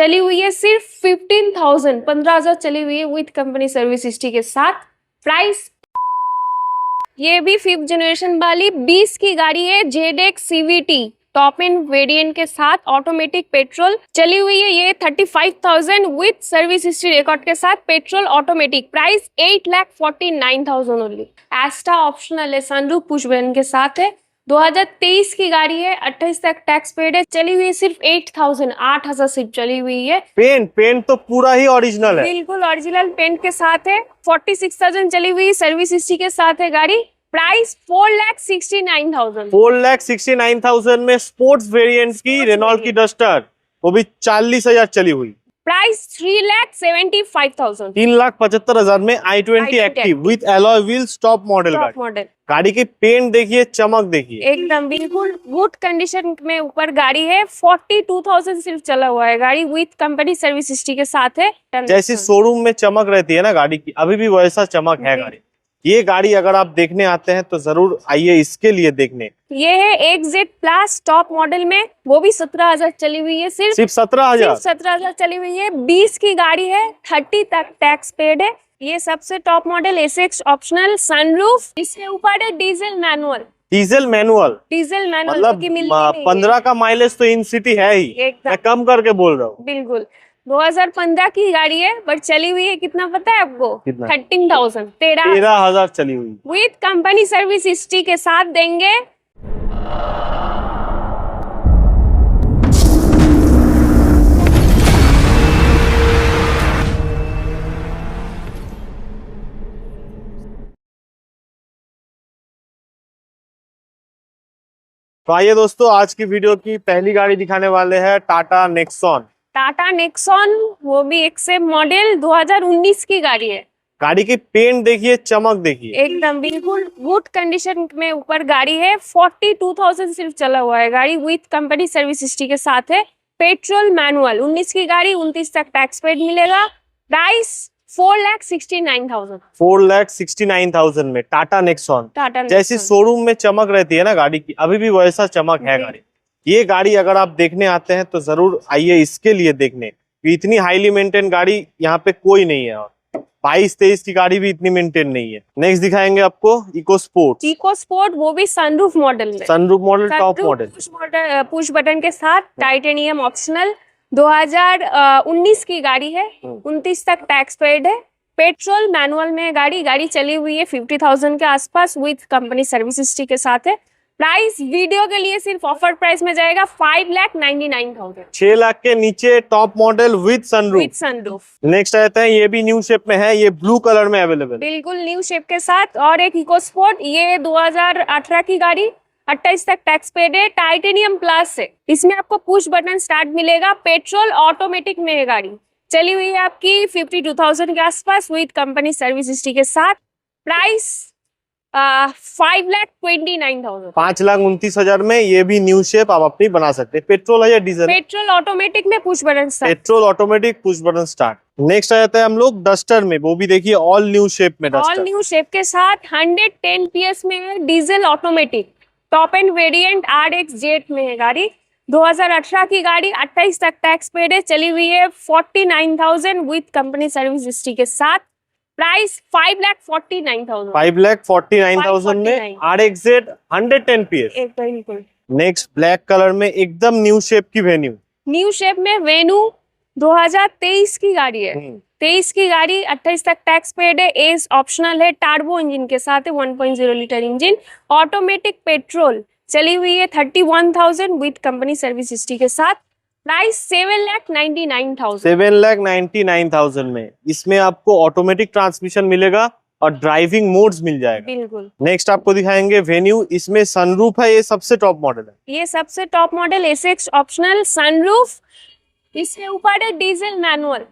चली हुई है सिर्फ 15,000 चली हुई है विथ कंपनी सर्विस हिस्ट्री के साथ। प्राइस ये भी 5th जनरेशन वाली 20 की गाड़ी है, ZX CVT top end variant के साथ, ऑटोमेटिक पेट्रोल चली हुई है ये 35,000 विथ सर्विस हिस्ट्री रिकॉर्ड के साथ, पेट्रोल ऑटोमेटिक। Price 8,49,000 only. एस्टा ऑप्शनल है, सनरूफ पुश बटन के साथ है, 2023 की गाड़ी है, 28 तक टैक्स पेड है, चली हुई है सिर्फ 8,000 सिर्फ चली हुई है। पेंट तो पूरा ही ओरिजिनल है, बिल्कुल ओरिजिनल पेंट के साथ है, 46,000 चली हुई सर्विस हिस्ट्री के साथ है गाड़ी। प्राइस 4,69,000। 4,69,000 में स्पोर्ट्स वेरिएंट की रेनॉल्ट की डस्टर, वो भी 40,000 चली हुई। प्राइस 3,75,000। 3,75,000 में i20 active with alloy wheels top model गाड़ी की पेंट देखिए, चमक देखिए, एकदम बिल्कुल गुड कंडीशन में ऊपर गाड़ी है। 42,000 सिर्फ चला हुआ है गाड़ी विथ कंपनी सर्विस हिस्ट्री के साथ है। जैसी शोरूम में चमक रहती है ना गाड़ी की, अभी भी वैसा चमक है गाड़ी। ये गाड़ी अगर आप देखने आते हैं तो जरूर आइए इसके लिए देखने। ये है XZ प्लस टॉप मॉडल में, वो भी 17,000 चली हुई है, सिर्फ 17,000 चली हुई है। 20 की गाड़ी है, 30 तक टैक्स पेड है। ये सबसे top model SX optional sunroof, इसके ऊपर है डीजल मैनुअल मतलब 15 का माइलेज तो इन सिटी है ही, मैं कम करके बोल रहा हूँ। बिल्कुल 2015 की गाड़ी है, बट चली हुई है कितना पता है आपको? 13,000 चली हुई विथ कंपनी सर्विस हिस्ट्री के साथ देंगे। तो आइए दोस्तों, आज की वीडियो की पहली गाड़ी दिखाने वाले हैं टाटा नेक्सॉन, वो भी एक्सेप मॉडल 2019 की गाड़ी है। गाड़ी की पेंट देखिए, चमक देखिए, एकदम बिल्कुल गुड कंडीशन में ऊपर गाड़ी है। 42,000 सिर्फ चला हुआ है गाड़ी विथ कंपनी सर्विस हिस्ट्री के साथ है, पेट्रोल मैनुअल। 19 की गाड़ी, 29 तक टैक्स पेड मिलेगा। प्राइस 4,69,000 में टाटा नेक्सॉन। जैसी शोरूम में चमक रहती है ना गाड़ी की, अभी भी वैसा चमक है गाड़ी। ये गाड़ी अगर आप देखने आते हैं तो जरूर आइए इसके लिए देखने। इतनी हाईली मेंटेन गाड़ी यहाँ पे कोई नहीं है, और 22-23 की गाड़ी भी इतनी मेंटेन नहीं है। नेक्स्ट दिखाएंगे आपको इको स्पोर्ट, वो भी sunroof model top model push button के साथ, टाइटेनियम ऑप्शनल। 2019 की गाड़ी है, 29 तक टैक्स पेड है, पेट्रोल मैनुअल में गाड़ी चली हुई है 50,000 के आसपास विथ कंपनी सर्विस हिस्ट्री के साथ है। प्राइस वीडियो के लिए सिर्फ ऑफर प्राइस में जाएगा 5,99,000। 6 लाख के नीचे top model with sunroof. Next आता है, ये भी न्यू शेप में है, ये ब्लू कलर में अवेलेबल, बिल्कुल न्यू शेप के साथ। और एक इको स्पोर्ट, ये 2018 की गाड़ी, 28 तक टैक्स पेड है, टाइटेनियम प्लस है। इसमें आपको पुश बटन स्टार्ट मिलेगा, पेट्रोल ऑटोमेटिक में है गाड़ी, चली हुई है आपकी 52,000 के आसपास विथ कंपनी सर्विस हिस्ट्री के साथ। प्राइस 5,29,000। 5,29,000 में ये भी न्यू शेप आप अपनी बना सकते हैं। पेट्रोल है या डीजल? पेट्रोल ऑटोमेटिक में push button start. Petrol automatic push button start. Next आ जाता है हम लोग डस्टर में, वो भी देखिए ऑल न्यू शेप में डस्टर, ऑल न्यू शेप के साथ 110 PS में है, diesel automatic, top end variant RX Z में है गाड़ी। 2018 की गाड़ी, 28 तक टैक्स पेड है, चली हुई है 49,000 विथ कंपनी सर्विस हिस्ट्री के साथ। प्राइस 5,49,000। 5,49,000 में RX जेट 110 PS। बिल्कुल। नेक्स्ट ब्लैक कलर में एकदम न्यू शेप की वेन्यू, न्यू शेप में वेन्यू 2023 की गाड़ी है, 23 की गाड़ी, 28 तक टैक्स पेड है, एज ऑप्शनल है, टार्बो इंजन के साथ है, 1.0 लीटर इंजन, ऑटोमेटिक पेट्रोल, चली हुई है 31,000 विथ कंपनी सर्विस हिस्ट्री के साथ। प्राइस 7,99,000। 7,99,000 में इसमें आपको ऑटोमेटिक ट्रांसमिशन मिलेगा और ड्राइविंग मोड्स मिल जाएगा। बिल्कुल। नेक्स्ट आपको दिखाएंगे वेन्यू, इसमें सनरूफ है, ये सबसे टॉप मॉडल है, ये सबसे top model SX optional sunroof, इसके ऊपर है डीजल मैनुअल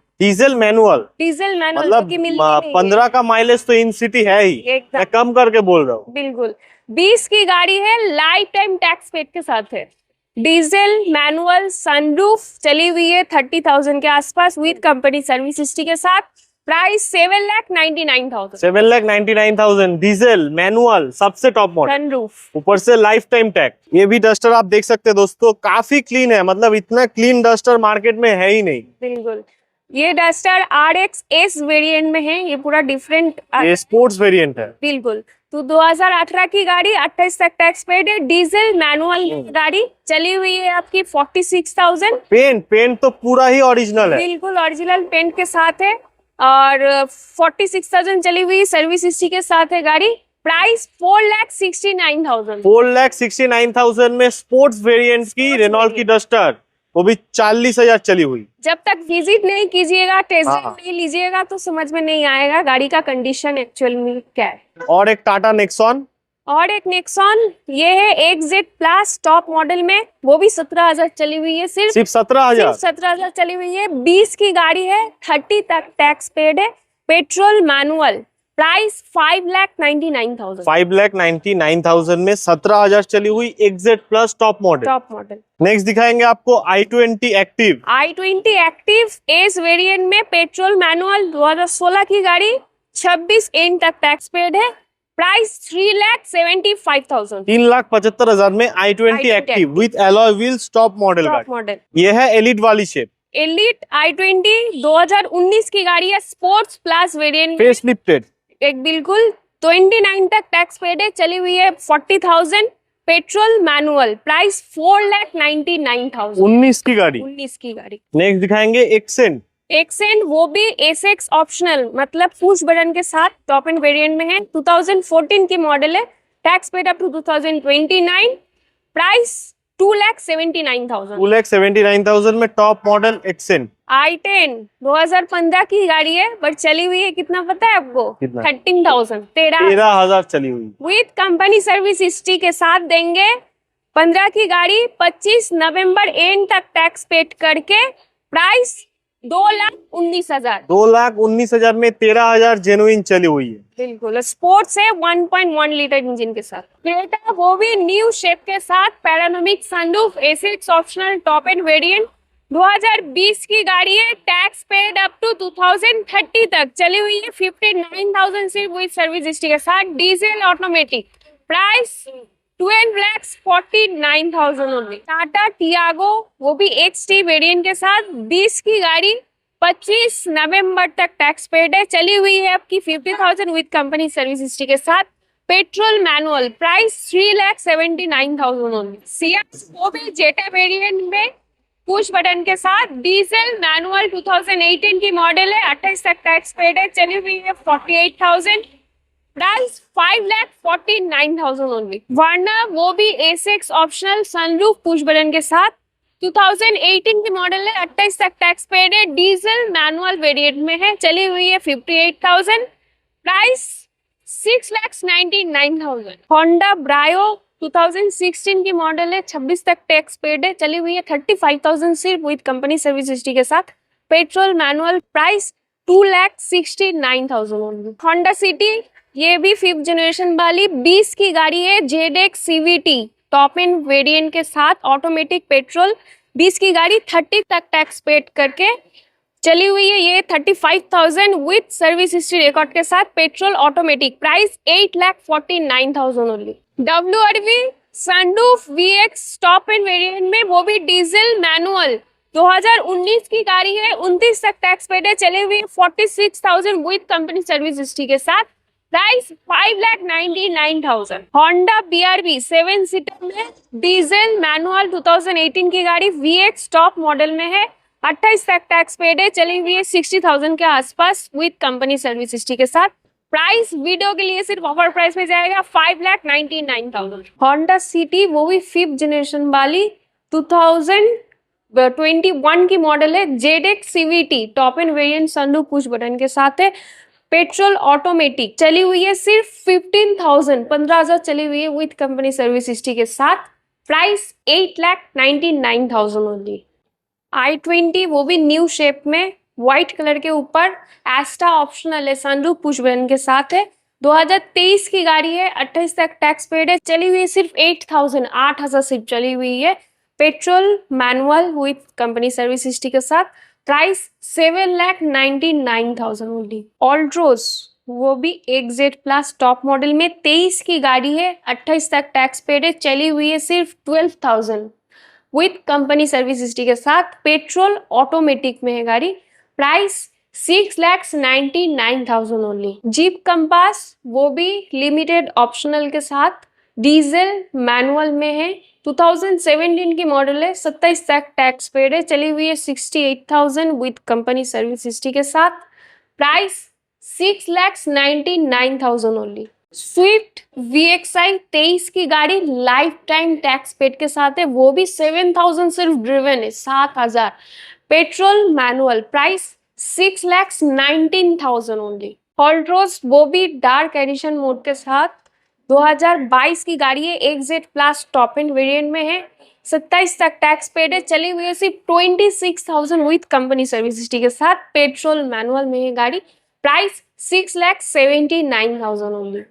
मतलब 15 का माइलेज तो इन सिटी है ही, मैं कम करके बोल रहा हूँ। बिल्कुल 20 की गाड़ी है, लाइफ टाइम टैक्स पेड के साथ है, डीजल मैनुअल सनरूफ, चली हुई है 30,000 के आसपास विथ कंपनी सर्विस हिस्ट्री के साथ। प्राइस 7,99,000। 7,99,000 डीजल मैनुअल सबसे टॉप मॉडल, सनरूफ, ऊपर से लाइफ टाइम टैग। ये भी डस्टर आप देख सकते हैं दोस्तों, काफी क्लीन है, मतलब इतना क्लीन डस्टर मार्केट में है ही नहीं। बिल्कुल। ये डस्टर RX S वेरिएंट में है, ये पूरा डिफरेंट, ये स्पोर्ट्स वेरिएंट है। बिल्कुल। तो 2018 की गाड़ी, 28 तक टैक्स पेड है, डीजल मैनुअल गाड़ी, चली हुई है आपकी 46,000। पेंट तो पूरा ही ओरिजिनल है, बिल्कुल ओरिजिनल पेंट के साथ है, और 46,000 चली हुई, सर्विस हिस्ट्री के साथ है गाड़ी। प्राइस 4,69,000। 4,69,000 में स्पोर्ट्स वेरिएंट की रेनॉल्ट की डस्टर, वो भी 40,000 चली हुई। जब तक विजिट नहीं कीजिएगा, टेस्ट ड्राइव हाँ। नहीं लीजिएगा तो समझ में नहीं आएगा गाड़ी का कंडीशन एक्चुअल में क्या है। और एक टाटा नेक्सॉन, और एक नेक्सॉन, ये है XZ प्लस टॉप मॉडल में, वो भी 17,000 चली हुई है, सिर्फ 17,000। 17,000 चली हुई है, 20 की गाड़ी है, 30 तक टैक्स पेड है, पेट्रोल मैनुअल। प्राइस 5,99,000। 5,99,000 में 17,000 चली हुई XZ plus top model. Top model. Next दिखाएंगे आपको i20 active. i20 active S variant में, पेट्रोल मैनुअल, 2016 की गाड़ी, 26 इन तक टैक्स पेड है। प्राइस 3,75,000। 3,75,000 में i20 active with alloy wheels top model top गाड़ी। मॉडल। ये है एलिट वाली शेप, एलिट i20 2019 की गाड़ी है, स्पोर्ट्स प्लस वेरिएंट में, फेस लिफ्टेड। एक बिल्कुल 29 तक टैक्स पेड है, चली हुई है 40,000, पेट्रोल मैनुअल। प्राइस 4,99,000। 19 की गाड़ी। 19 की गाड़ी। नेक्स्ट दिखाएंगे एक्सेंट। एक्सेंट, वो भी SX ऑप्शनल, मतलब पुश बटन के साथ, टॉप एंड वेरिएंट में है, 2014 की मॉडल है, tax paid up to 2029। Price 2,79,000। 2,79,000 में टॉप मॉडल एक्सेंट। i10 2015 की गाड़ी है, बट चली हुई है कितना पता है आपको? कितना? 13,000। 13,000 चली हुई। विथ कंपनी सर्विस हिस्ट्री के साथ देंगे। 15 की गाड़ी, 25 नवंबर एंड तक टैक्स पेड करके। प्राइस 2,19,000। 2,19,000 में 13,000 जेनुइन चली हुई है। बिल्कुल स्पोर्ट्स है, 1.1 लीटर इंजन के साथ। क्रेटा, वो भी न्यू शेप के साथ, panoramic sunroof, SX optional top end variant, 2020 की गाड़ी है, टैक्स पेड अप टू 2030 तक, चली हुई है 59,000 सिर्फ विद सर्विस हिस्ट्री के साथ, diesel automatic. Price 12,49,000 only. Tata Tiago, वो भी XT वेरिएंट के साथ, 20 की गाड़ी, 25 नवंबर तक टैक्स पेड है, चली हुई है आपकी 50,000 विद कंपनी सर्विस हिस्ट्री के साथ, petrol manual. Price 3,79,000 only. Ciaz, वो भी जेटा वेरिएंट में, पुश बटन के साथ, डीजल मैनुअल, 2018 की मॉडल है, 28 तक टैक्स पेड है, चली हुई है 48,000। Price 5,49,000 only. वार्ना, वो भी SX optional, sunroof, push button के साथ, 2018 की मॉडल है, 28 तक टैक्स पेड है, डीजल मैनुअल वेरिएंट में है, चली हुई है 58,000। प्राइस 6,99,000। होंडा ब्रायो, 2016 की मॉडल है, 26 तक टैक्स पेड है, चली हुई है 35,000 सिर्फ विद कंपनी सर्विस हिस्ट्री के साथ, petrol manual. Price 2,69,000 only. Honda city, ये भी 5th जनरेशन वाली 20 की गाड़ी है, ZX CVT top end variant के साथ, ऑटोमेटिक, पेट्रोल, 20 की गाड़ी, 30 तक टैक्स पेड करके, चली हुई है ये 35,000 विद सर्विस हिस्ट्री रिकॉर्ड के साथ, petrol automatic. Price 8,49,000 only. WRV sunroof VX top end variant में, वो भी डीजल मैनुअल, 2019 की गाड़ी है, 29 तक टैक्स पेड है, चले हुए 46,000 विद कंपनी सर्विस हिस्ट्री के साथ। प्राइस 5,99,000। होंडा BRV 7 सीटर में, डीजल मैनुअल, 2018 की गाड़ी, VX टॉप मॉडल में है, 28 तक टैक्स पेड है, चली हुई है 60,000 के आसपास विद कंपनी सर्विस हिस्ट्री के साथ। प्राइस वीडियो के लिए सिर्फ ऑफर प्राइस में जाएगा 5,99,000। होंडा सिटी, वो भी 5th जनरेशन वाली, 2021 की मॉडल है, ZX CVT top end variant, sunroof, push button के साथ है, पेट्रोल ऑटोमेटिक, चली हुई है सिर्फ 15,000, 15,000 चली हुई है विद कंपनी सर्विस हिस्ट्री के साथ। Price 8,99,000 only. i20, वो भी न्यू शेप में, व्हाइट कलर के ऊपर, एस्टा ऑप्शनल है, सनरूफ, पुश बटन के साथ है, 2023 की गाड़ी है, 28 तक टैक्स पेड है, चली हुई है सिर्फ 8,000 सिर्फ चली हुई है, petrol manual with company service history के साथ, प्राइस 7,99,000 ओनली। ऑल्ट्रोज वो भी XZ प्लस टॉप मॉडल में 23 की गाड़ी है, 28 तक टैक्स पेड है, चली हुई है सिर्फ 12,000 विथ कंपनी सर्विस हिस्ट्री के साथ। पेट्रोल ऑटोमेटिक में है गाड़ी, प्राइस 6,99,000 ओनली। जीप कंपास वो भी लिमिटेड ऑप्शनल के साथ, डीजल मैनुअल में है, 2017 की मॉडल है, 27 तक टैक्स पेड है, चली हुई है 68,000 विथ कंपनी सर्विस हिस्ट्री के साथ। Price 6,99,000 only. स्विफ्ट VXI 23 की गाड़ी लाइफ टाइम टैक्स पेड के साथ है, वो भी 7,000 सिर्फ ड्रिवन है, 7,000। Petrol manual, price 6,19,000 only. Altroz वो भी डार्क एडिशन मोड के साथ, 2022 की गाड़ी है, XZ plus top end variant में है, 27 तक टैक्स पेड है, चली हुई है सिर्फ 26,000 विथ कंपनी सर्विस हिस्ट्री के साथ। पेट्रोल मैनुअल में है गाड़ी, प्राइस 6,79,000 ओनली।